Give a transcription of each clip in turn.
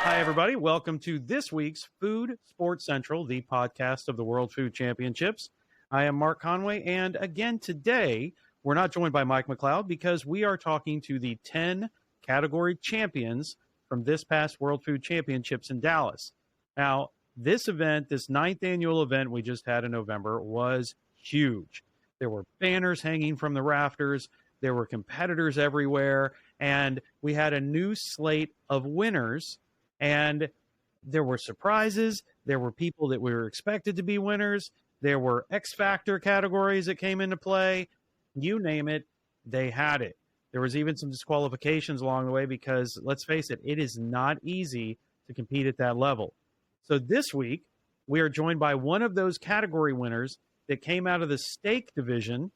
Hi, everybody. Welcome to this week's Food Sports Central, the podcast of the World Food Championships. I am Mark Conway, and again today, we're not joined by Mike McCloud because we are talking to the 10 category champions from this past World Food Championships in Dallas. Now, this event, this 9th annual event we just had in November, was huge. There were banners hanging from the rafters, there were competitors everywhere, and we had a new slate of winners. And there were surprises. There were people that were expected to be winners. There were X Factor categories that came into play. You name it, they had it. There was even some disqualifications along the way because, let's face it, it is not easy to compete at that level. So this week, we are joined by one of those category winners that came out of the steak division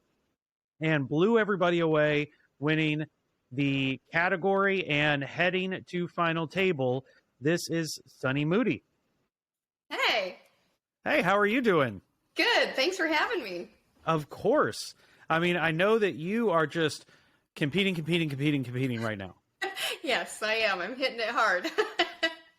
and blew everybody away, winning the category and heading to final table. This is Sunny Moody. Hey. Hey, how are you doing? Good. Thanks for having me. Of course. I mean, I know that you are just competing right now. Yes, I am. I'm hitting it hard.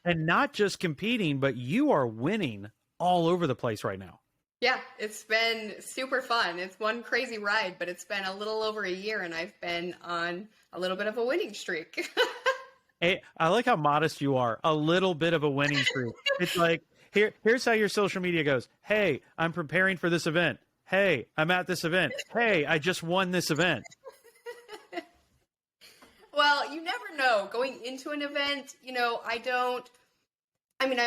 And not just competing, but you are winning all over the place right now. Yeah, it's been super fun. It's one crazy ride, but it's been a little over a year, and I've been on a little bit of a winning streak. Hey, I like how modest you are. A little bit of a winning streak. It's like, here's how your social media goes. Hey, I'm preparing for this event. Hey, I'm at this event. Hey, I just won this event. Well, you never know. Going into an event,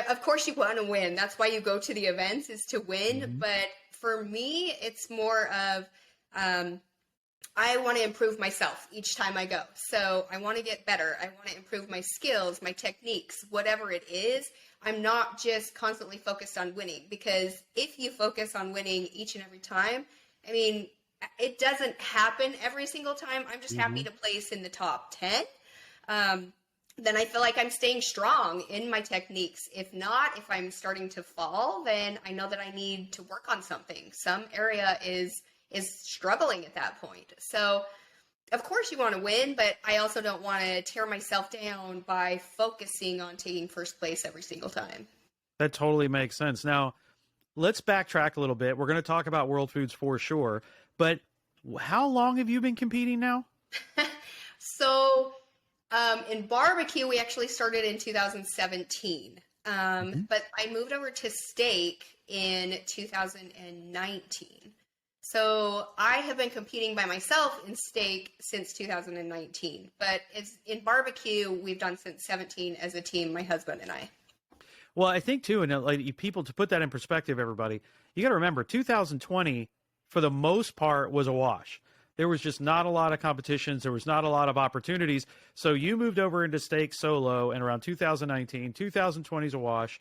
of course you want to win. That's why you go to the events, is to win. Mm-hmm. But for me, it's more of, I want to improve myself each time I go. So I want to get better. I want to improve my skills, my techniques, whatever it is. I'm not just constantly focused on winning, because if you focus on winning each and every time, I mean, it doesn't happen every single time. I'm just happy to place in the top 10. Then I feel like I'm staying strong in my techniques. If not, if I'm starting to fall, then I know that I need to work on something. Some area is struggling at that point. So, of course you want to win, but I also don't want to tear myself down by focusing on taking first place every single time. That totally makes sense. Now, let's backtrack a little bit. We're going to talk about World Foods for sure, but how long have you been competing now? So, in barbecue, we actually started in 2017, but I moved over to steak in 2019. So I have been competing by myself in steak since 2019, but it's in barbecue we've done since 17 as a team, my husband and I. Well, I think too, and like people, to put that in perspective, everybody, you got to remember 2020 for the most part was a wash. There was just not a lot of competitions. There was not a lot of opportunities. So you moved over into steak solo in around 2019. 2020 is a wash.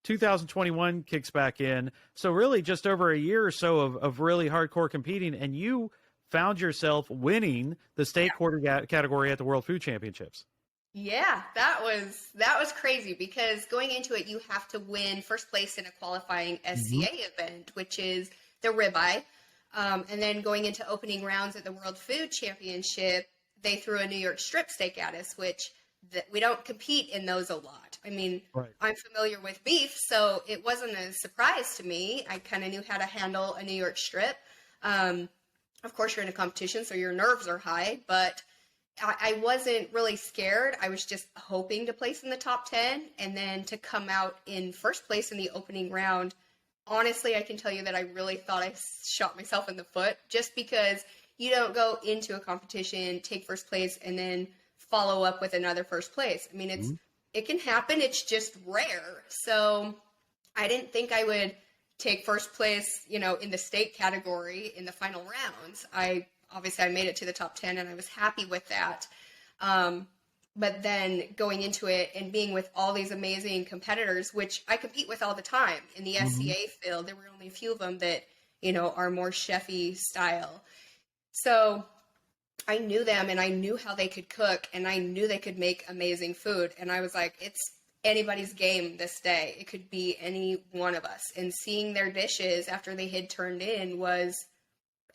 2021 kicks back in. So really just over a year or so of really hardcore competing, and you found yourself winning the steak quarter category at the World Food Championships. Yeah, that was crazy, because going into it, you have to win first place in a qualifying SCA event, which is the ribeye. And then going into opening rounds at the World Food Championship, they threw a New York strip steak at us, which we don't compete in those a lot. I mean, right. I'm familiar with beef, so it wasn't a surprise to me. I kind of knew how to handle a New York strip. Of course, you're in a competition, so your nerves are high, but I wasn't really scared. I was just hoping to place in the top 10 and then to come out in first place in the opening round. Honestly, I can tell you that I really thought I shot myself in the foot, just because you don't go into a competition, take first place, and then follow up with another first place. I mean, it can happen. It's just rare. So I didn't think I would take first place, in the steak category in the final rounds. I made it to the top 10 and I was happy with that. But then going into it and being with all these amazing competitors, which I compete with all the time in the SCA field, there were only a few of them that, are more chefy style. So I knew them and I knew how they could cook and I knew they could make amazing food. And I was like, it's anybody's game this day. It could be any one of us. And seeing their dishes after they had turned in was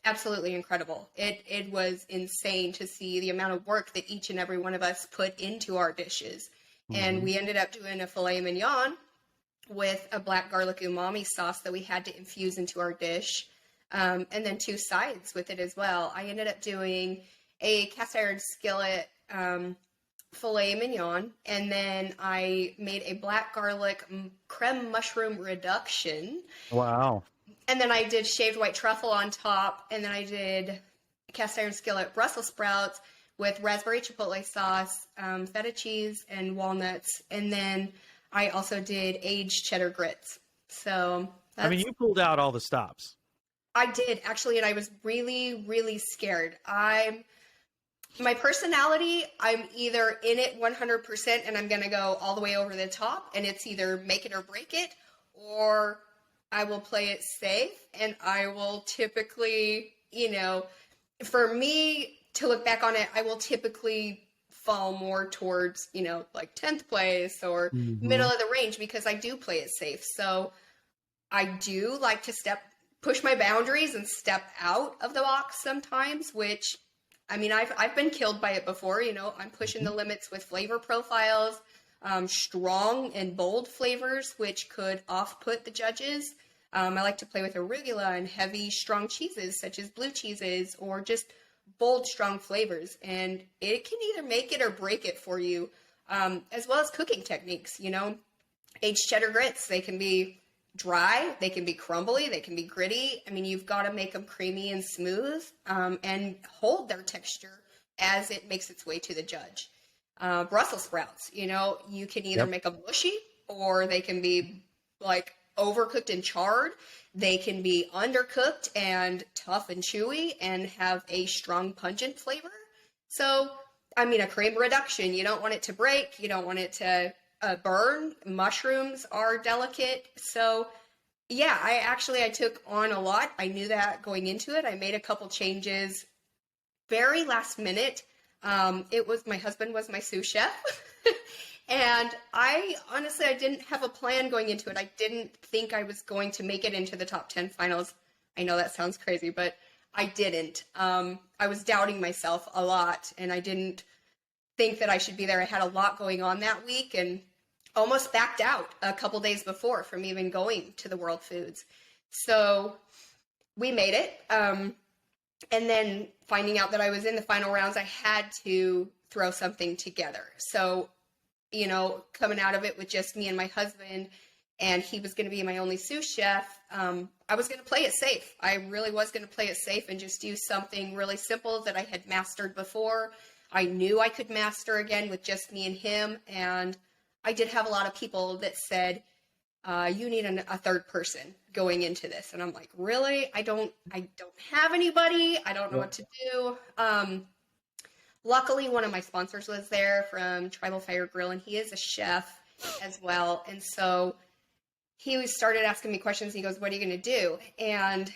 absolutely incredible. It was insane to see the amount of work that each and every one of us put into our dishes. And we ended up doing a filet mignon with a black garlic umami sauce that we had to infuse into our dish. And then 2 sides with it as well. I ended up doing a cast iron skillet filet mignon, and then I made a black garlic creme mushroom reduction. Wow. And then I did shaved white truffle on top, and then I did cast iron skillet Brussels sprouts with raspberry chipotle sauce, feta cheese, and walnuts. And then I also did aged cheddar grits. So I mean, you pulled out all the stops. I did, actually, and I was really, really scared. My personality, I'm either in it 100% and I'm going to go all the way over the top, and it's either make it or break it, or I will play it safe, and I will typically, for me to look back on it, I will typically fall more towards, like 10th place or middle of the range, because I do play it safe. So I do like to push my boundaries and step out of the box sometimes, which, I mean, I've been killed by it before. I'm pushing the limits with flavor profiles, strong and bold flavors, which could off-put the judges. I like to play with arugula and heavy, strong cheeses, such as blue cheeses, or just bold, strong flavors. And it can either make it or break it for you, as well as cooking techniques. Aged cheddar grits, they can be dry, they can be crumbly, they can be gritty. I mean, you've got to make them creamy and smooth, and hold their texture as it makes its way to the judge. Brussels sprouts, you can either make them mushy, or they can be like overcooked and charred. They can be undercooked and tough and chewy and have a strong pungent flavor. So, I mean, a cream reduction, you don't want it to break, you don't want it to burn. Mushrooms are delicate. So yeah, I took on a lot. I knew that going into it. I made a couple changes very last minute. My husband was my sous chef. And I didn't have a plan going into it. I didn't think I was going to make it into the top 10 finals. I know that sounds crazy, but I didn't. I was doubting myself a lot, and I didn't think that I should be there. I had a lot going on that week, and almost backed out a couple days before from even going to the World Foods. So we made it. And then finding out that I was in the final rounds, I had to throw something together. So, coming out of it with just me and my husband, and he was going to be my only sous chef, I was going to play it safe. I really was going to play it safe and just do something really simple that I had mastered before. I knew I could master again with just me and him. And I did have a lot of people that said, you need a third person going into this. And I'm like, really? I don't have anybody. I don't know what to do. Luckily, one of my sponsors was there from Tribal Fire Grill, and he is a chef as well. And so he started asking me questions. He goes, what are you going to do? And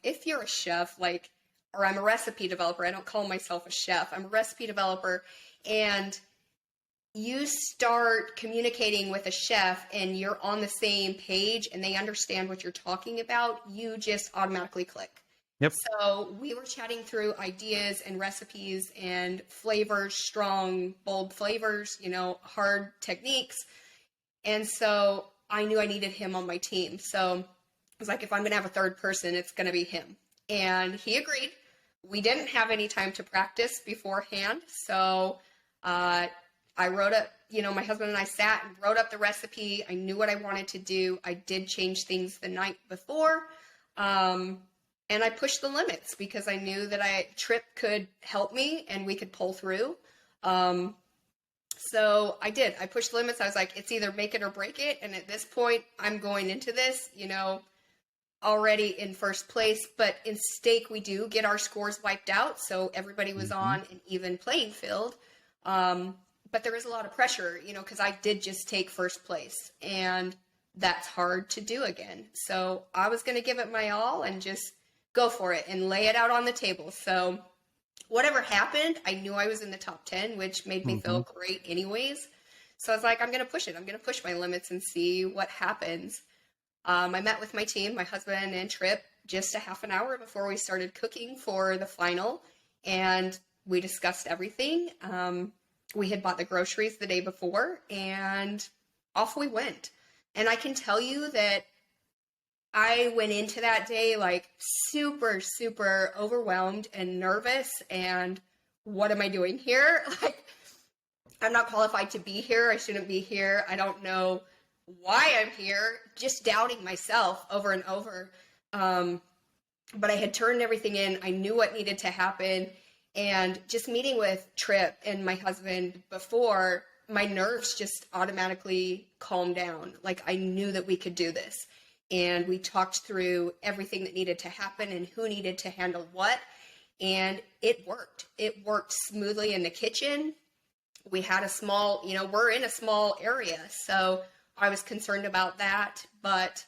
if you're a chef, or I'm a recipe developer, I don't call myself a chef, I'm a recipe developer, and you start communicating with a chef and you're on the same page and they understand what you're talking about, you just automatically click. Yep. So we were chatting through ideas and recipes and flavors, strong, bold flavors, hard techniques. And so I knew I needed him on my team. So I was like, if I'm going to have a third person, it's going to be him. And he agreed. We didn't have any time to practice beforehand. So I wrote up, my husband and I sat and wrote up the recipe. I knew what I wanted to do. I did change things the night before. And I pushed the limits because I knew that Trip could help me and we could pull through. So I did. I pushed the limits. I was like, it's either make it or break it. And at this point, I'm going into this, already in first place. But in steak, we do get our scores wiped out. So everybody was on an even playing field. But there is a lot of pressure, because I did just take first place. And that's hard to do again. So I was going to give it my all and just go for it and lay it out on the table. So whatever happened, I knew I was in the top 10, which made me feel great anyways. So I was like, I'm going to push it. I'm going to push my limits and see what happens. I met with my team, my husband and Trip, just a half an hour before we started cooking for the final. And we discussed everything. We had bought the groceries the day before, and off we went. And I can tell you that I went into that day like super, super overwhelmed and nervous. And what am I doing here? Like, I'm not qualified to be here. I shouldn't be here. I don't know why I'm here. Just doubting myself over and over. But I had turned everything in. I knew what needed to happen. And just meeting with Tripp and my husband before, my nerves just automatically calmed down. Like, I knew that we could do this. And we talked through everything that needed to happen and who needed to handle what. And it worked. It worked smoothly in the kitchen. We had a small, we're in a small area. So I was concerned about that, but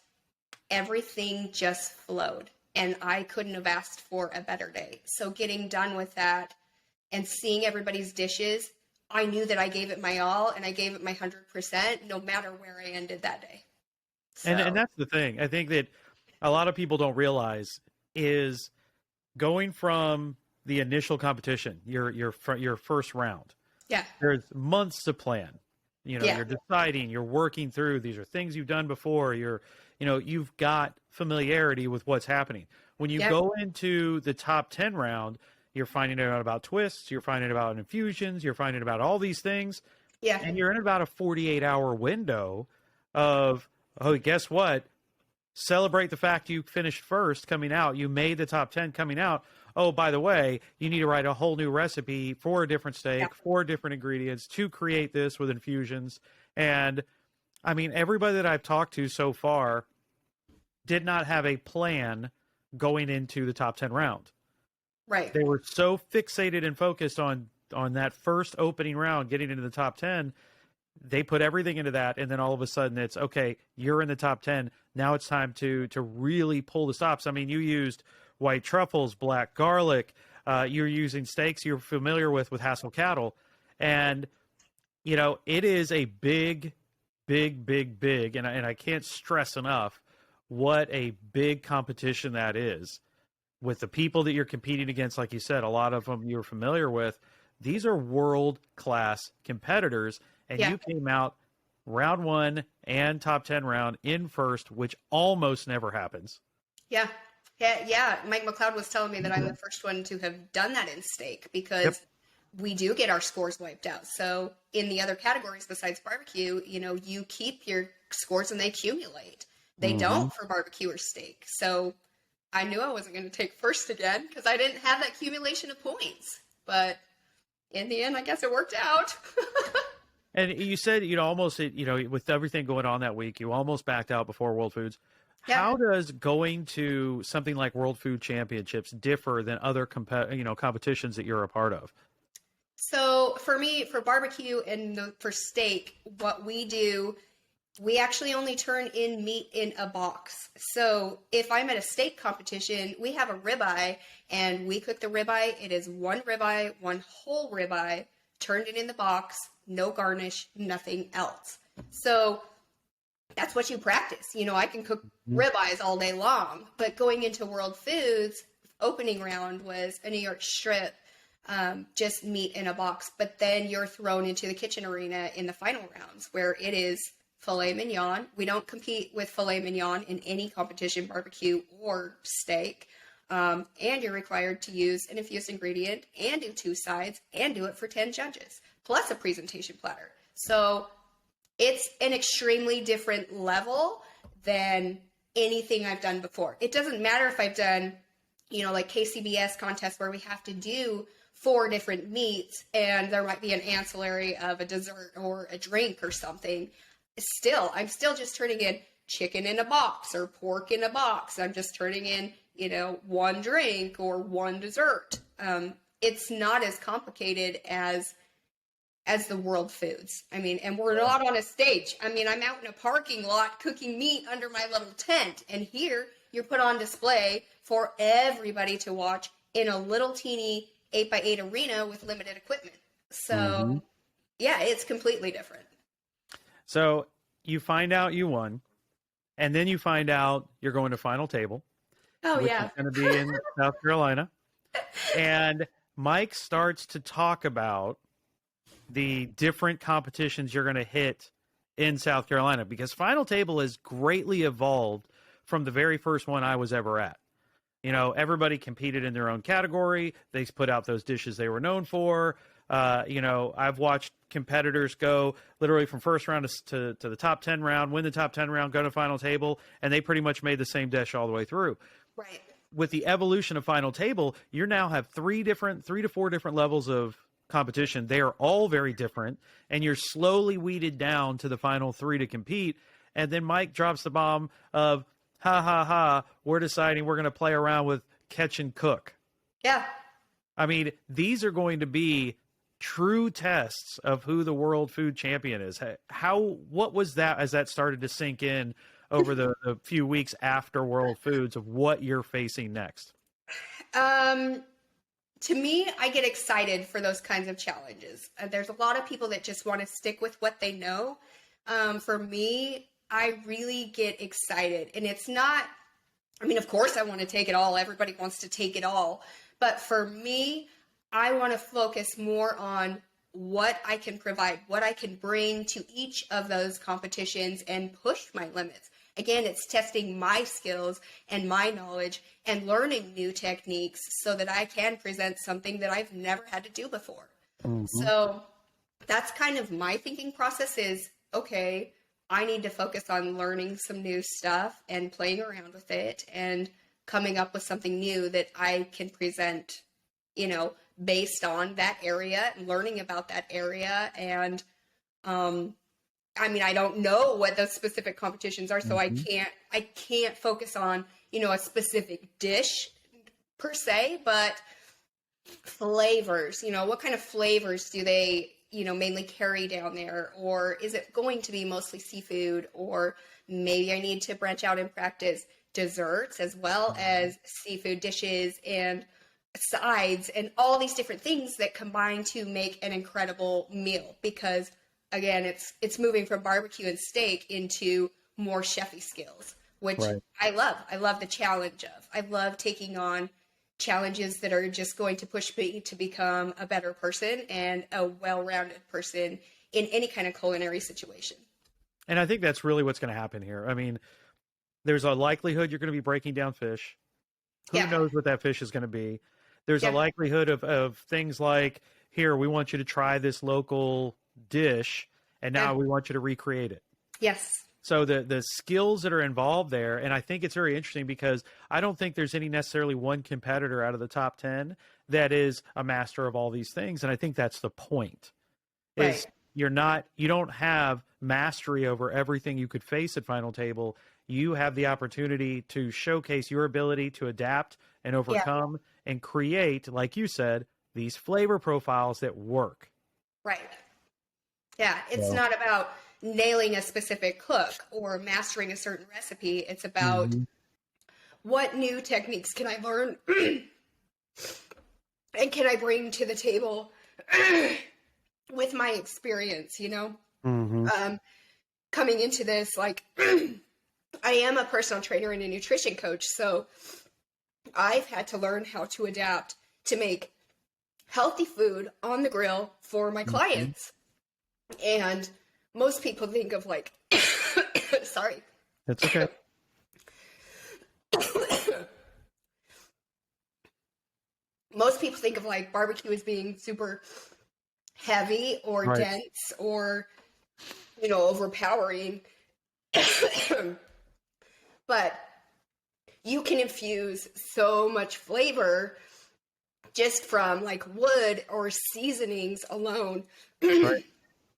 everything just flowed. And I couldn't have asked for a better day. So getting done with that and seeing everybody's dishes, I knew that I gave it my all, and I gave it my 100%, no matter where I ended that day. So. And that's the thing. I think that a lot of people don't realize is going from the initial competition, your first round. Yeah. There's months to plan. You're deciding, you're working through. These are things you've done before. You've got familiarity with what's happening. When you go into the top 10 round, you're finding out about twists, you're finding out about infusions, you're finding about all these things. Yeah. And you're in about a 48-hour window of, oh, guess what? Celebrate the fact you finished first coming out. You made the top 10 coming out. Oh, by the way, you need to write a whole new recipe for a different steak, for different ingredients to create this with infusions. And I mean, everybody that I've talked to so far did not have a plan going into the top 10 round. Right. They were so fixated and focused on that first opening round, getting into the top 10. They put everything into that, and then all of a sudden it's, okay, you're in the top 10. Now it's time to really pull the stops. I mean, you used white truffles, black garlic. You're using steaks you're familiar with Hassel cattle. And, it is a big, and I can't stress enough what a big competition that is with the people that you're competing against. Like you said, a lot of them you're familiar with. These are world-class competitors, and you came out round 1 and top 10 round in first, which almost never happens. Yeah. Mike McCloud was telling me that I'm the first one to have done that in steak because we do get our scores wiped out. So in the other categories besides barbecue, you keep your scores and they accumulate. They don't for barbecue or steak. So I knew I wasn't going to take first again because I didn't have that accumulation of points. But in the end, I guess it worked out. And you said, almost, with everything going on that week, you almost backed out before World Foods. Yeah. How does going to something like World Food Championships differ than other competitions that you're a part of? So for me, for barbecue and for steak, what we do, we actually only turn in meat in a box. So if I'm at a steak competition, we have a ribeye and we cook the ribeye. It is one ribeye, one whole ribeye, turned it in the box, no garnish, nothing else. So that's what you practice. I can cook ribeyes all day long, but going into World Foods, opening round was a New York strip, just meat in a box. But then you're thrown into the kitchen arena in the final rounds where it is filet mignon. We don't compete with filet mignon in any competition, barbecue or steak. And you're required to use an infused ingredient and do 2 sides and do it for 10 judges, plus a presentation platter. So it's an extremely different level than anything I've done before. It doesn't matter if I've done, like KCBS contests where we have to do 4 different meats and there might be an ancillary of a dessert or a drink or something. I'm still just turning in chicken in a box or pork in a box. I'm just turning in, 1 drink or 1 dessert. It's not as complicated as the World Foods. I mean, and we're not on a stage. I mean, I'm out in a parking lot cooking meat under my little tent. And here you're put on display for everybody to watch in a little teeny 8x8 arena with limited equipment. So yeah, it's completely different. So you find out you won, and then you find out you're going to final table. Oh, which yeah. is going to be in South Carolina. And Mike starts to talk about the different competitions you're going to hit in South Carolina, because Final Table has greatly evolved from the very first one I was ever at. You know, everybody competed in their own category. They put out those dishes they were known for. You know, I've watched competitors go literally from first round to the top 10 round, win the top 10 round, go to Final Table, and they pretty much made the same dish all the way through. Right. With the evolution of Final Table, you now have three to four different levels of competition. They are all very different, and you're slowly weeded down to the final three to compete. And then Mike drops the bomb of, ha, ha, ha, we're deciding we're going to play around with catch and cook. Yeah. I mean, these are going to be true tests of who the world food champion is. What was that as that started to sink in over the few weeks after World Foods of what you're facing next? To me, I get excited for those kinds of challenges. There's a lot of people that just want to stick with what they know. For me, I really get excited. And it's not, I mean, of course I want to take it all. Everybody wants to take it all. But for me, I want to focus more on what I can provide, what I can bring to each of those competitions and push my limits. Again, it's testing my skills and my knowledge and learning new techniques so that I can present something that I've never had to do before. Mm-hmm. So that's kind of my thinking process is, okay, I need to focus on learning some new stuff and playing around with it and coming up with something new that I can present, you know, based on that area and learning about that area. And, I mean, I don't know what those specific competitions are, so mm-hmm. I can't focus on, you know, a specific dish per se, but flavors, you know, what kind of flavors do they, you know, mainly carry down there? Or is it going to be mostly seafood? Or maybe I need to branch out and practice desserts as well as seafood dishes and sides and all these different things that combine to make an incredible meal. Because again, it's moving from barbecue and steak into more chefy skills, which right. I love. I love the challenge of. I love taking on challenges that are just going to push me to become a better person and a well-rounded person in any kind of culinary situation. And I think that's really what's going to happen here. I mean, there's a likelihood you're going to be breaking down fish. Who knows what that fish is going to be? There's a likelihood of things like, here, we want you to try this local dish, and now we want you to recreate it. Yes. So the skills that are involved there, and I think it's very interesting because I don't think there's any necessarily one competitor out of the top 10 that is a master of all these things, and I think that's the point. Right. Is you don't have mastery over everything you could face at Final Table. You have the opportunity to showcase your ability to adapt and overcome and create, like you said, these flavor profiles that work. Right. Yeah, it's not about nailing a specific cook or mastering a certain recipe. It's about what new techniques can I learn and can I bring to the table with my experience, you know? Coming into this, like, I am a personal trainer and a nutrition coach, so I've had to learn how to adapt to make healthy food on the grill for my clients. And most people think of like, sorry. That's okay. Most people think of like barbecue as being super heavy or dense or, you know, overpowering. But you can infuse so much flavor just from like wood or seasonings alone.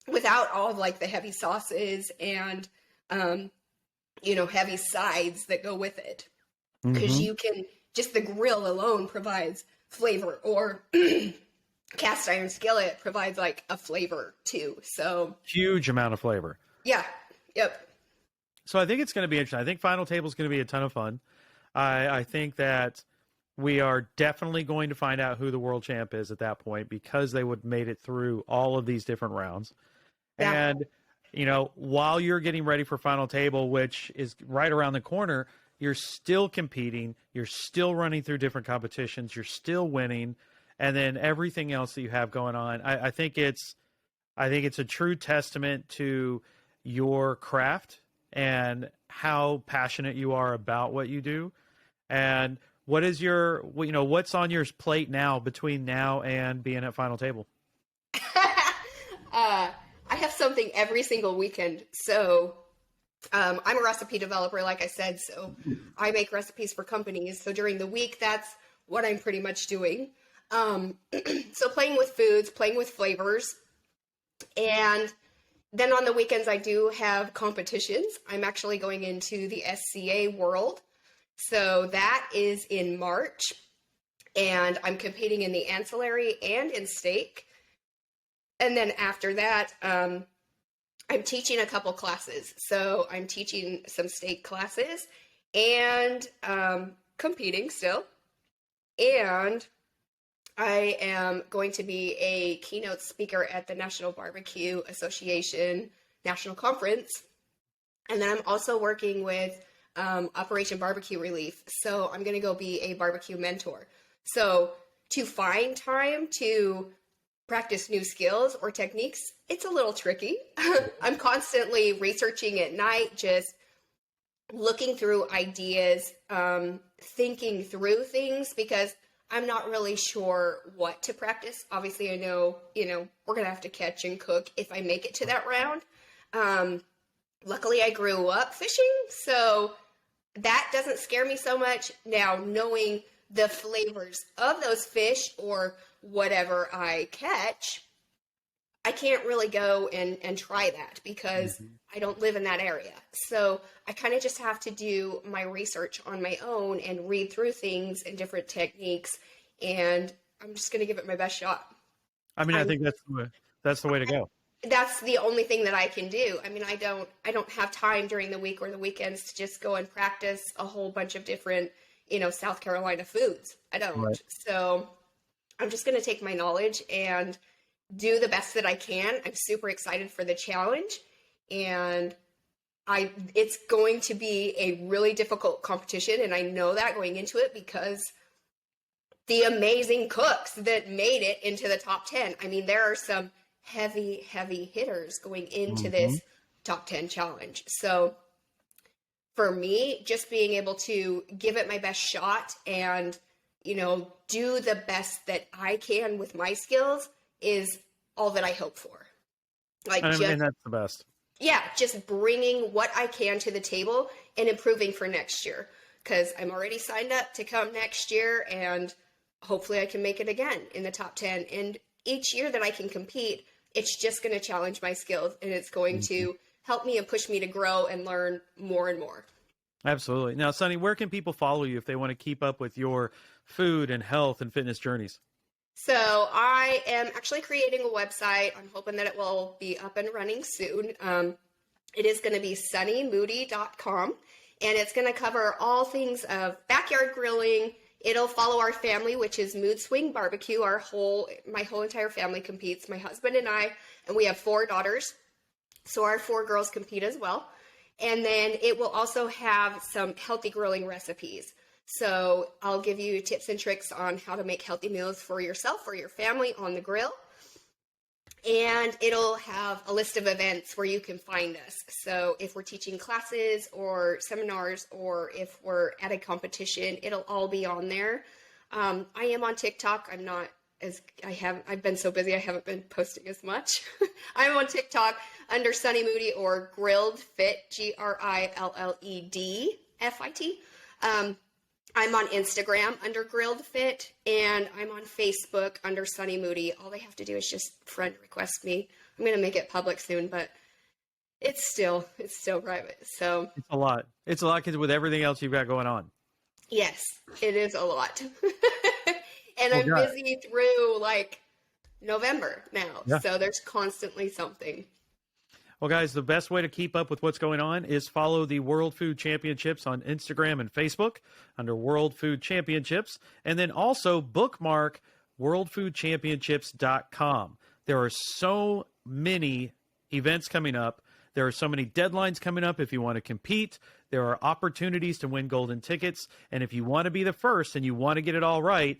Without all of like the heavy sauces and, you know, heavy sides that go with it. Because you can, just the grill alone provides flavor, or cast iron skillet provides like a flavor too. So huge amount of flavor. Yeah. Yep. So I think it's going to be interesting. I think Final Table is going to be a ton of fun. I think that we are definitely going to find out who the world champ is at that point, because they would made it through all of these different rounds. Yeah. And, you know, while you're getting ready for Final Table, which is right around the corner, you're still competing. You're still running through different competitions. You're still winning. And then everything else that you have going on. I think it's I think it's a true testament to your craft and how passionate you are about what you do. And what is what's on your plate now between now and being at Final Table? I have something every single weekend. So I'm a recipe developer, like I said. So I make recipes for companies. So during the week, that's what I'm pretty much doing. So playing with foods, playing with flavors. And then on the weekends, I do have competitions. I'm actually going into the SCA world. So that is in March. And I'm competing in the ancillary and in steak. And then after that, I'm teaching a couple classes. So I'm teaching some steak classes and competing still. And I am going to be a keynote speaker at the National Barbecue Association National Conference. And then I'm also working with Operation Barbecue Relief. So I'm going to go be a barbecue mentor. So to find time to practice new skills or techniques, it's a little tricky. I'm constantly researching at night, just looking through ideas, thinking through things, because I'm not really sure what to practice. Obviously, I know, we're going to have to catch and cook if I make it to that round. Luckily, I grew up fishing, so that doesn't scare me so much. Now, knowing the flavors of those fish or whatever I catch, I can't really go and try that because I don't live in that area. So I kind of just have to do my research on my own and read through things and different techniques, and I'm just going to give it my best shot. I mean, I think that's the way to go. That's the only thing that I can do. I mean, I don't have time during the week or the weekends to just go and practice a whole bunch of different, South Carolina foods. I don't. Right. So I'm just going to take my knowledge and do the best that I can. I'm super excited for the challenge, and it's going to be a really difficult competition, and I know that going into it because the amazing cooks that made it into the top 10. I mean, there are some heavy hitters going into this top 10 challenge. So for me, just being able to give it my best shot and, do the best that I can with my skills is all that I hope for. And that's the best. Yeah, just bringing what I can to the table and improving for next year, because I'm already signed up to come next year, and hopefully I can make it again in the top 10. And each year that I can compete, it's just going to challenge my skills, and it's going to help me and push me to grow and learn more and more. Absolutely. Now, Sunny, where can people follow you if they want to keep up with your food and health and fitness journeys? So I am actually creating a website. I'm hoping that it will be up and running soon. It is going to be sunnymoody.com, and it's going to cover all things of backyard grilling. It'll follow our family, which is Mood Swing Barbecue. My whole entire family competes, my husband and I, and we have 4 daughters. So our 4 girls compete as well. And then it will also have some healthy grilling recipes. So I'll give you tips and tricks on how to make healthy meals for yourself or your family on the grill. And it'll have a list of events where you can find us. So if we're teaching classes or seminars, or if we're at a competition, it'll all be on there. I am on TikTok. I've been so busy, I haven't been posting as much. I'm on TikTok under Sunny Moody or Grilled Fit, GRILLED FIT. I'm on Instagram under Grilled Fit, and I'm on Facebook under Sunny Moody. All they have to do is just friend request me. I'm going to make it public soon, but it's still private. So it's a lot. It's a lot because with everything else you've got going on. Yes, it is a lot. And I'm busy through November now. Yeah. So there's constantly something. Well, guys, the best way to keep up with what's going on is follow the World Food Championships on Instagram and Facebook under World Food Championships, and then also bookmark worldfoodchampionships.com. There are so many events coming up. There are so many deadlines coming up if you want to compete. There are opportunities to win golden tickets, and if you want to be the first and you want to get it all right,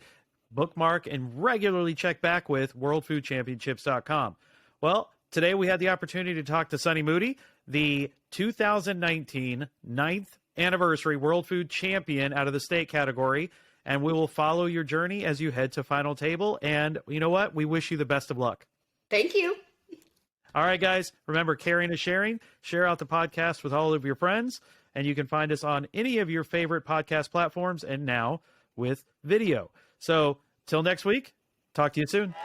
bookmark and regularly check back with worldfoodchampionships.com. Well, today we had the opportunity to talk to Sonny Moody, the 2019 ninth anniversary World Food Champion out of the state category. And we will follow your journey as you head to final table. And you know what? We wish you the best of luck. Thank you. All right, guys. Remember, caring is sharing. Share out the podcast with all of your friends. And you can find us on any of your favorite podcast platforms and now with video. So till next week, talk to you soon.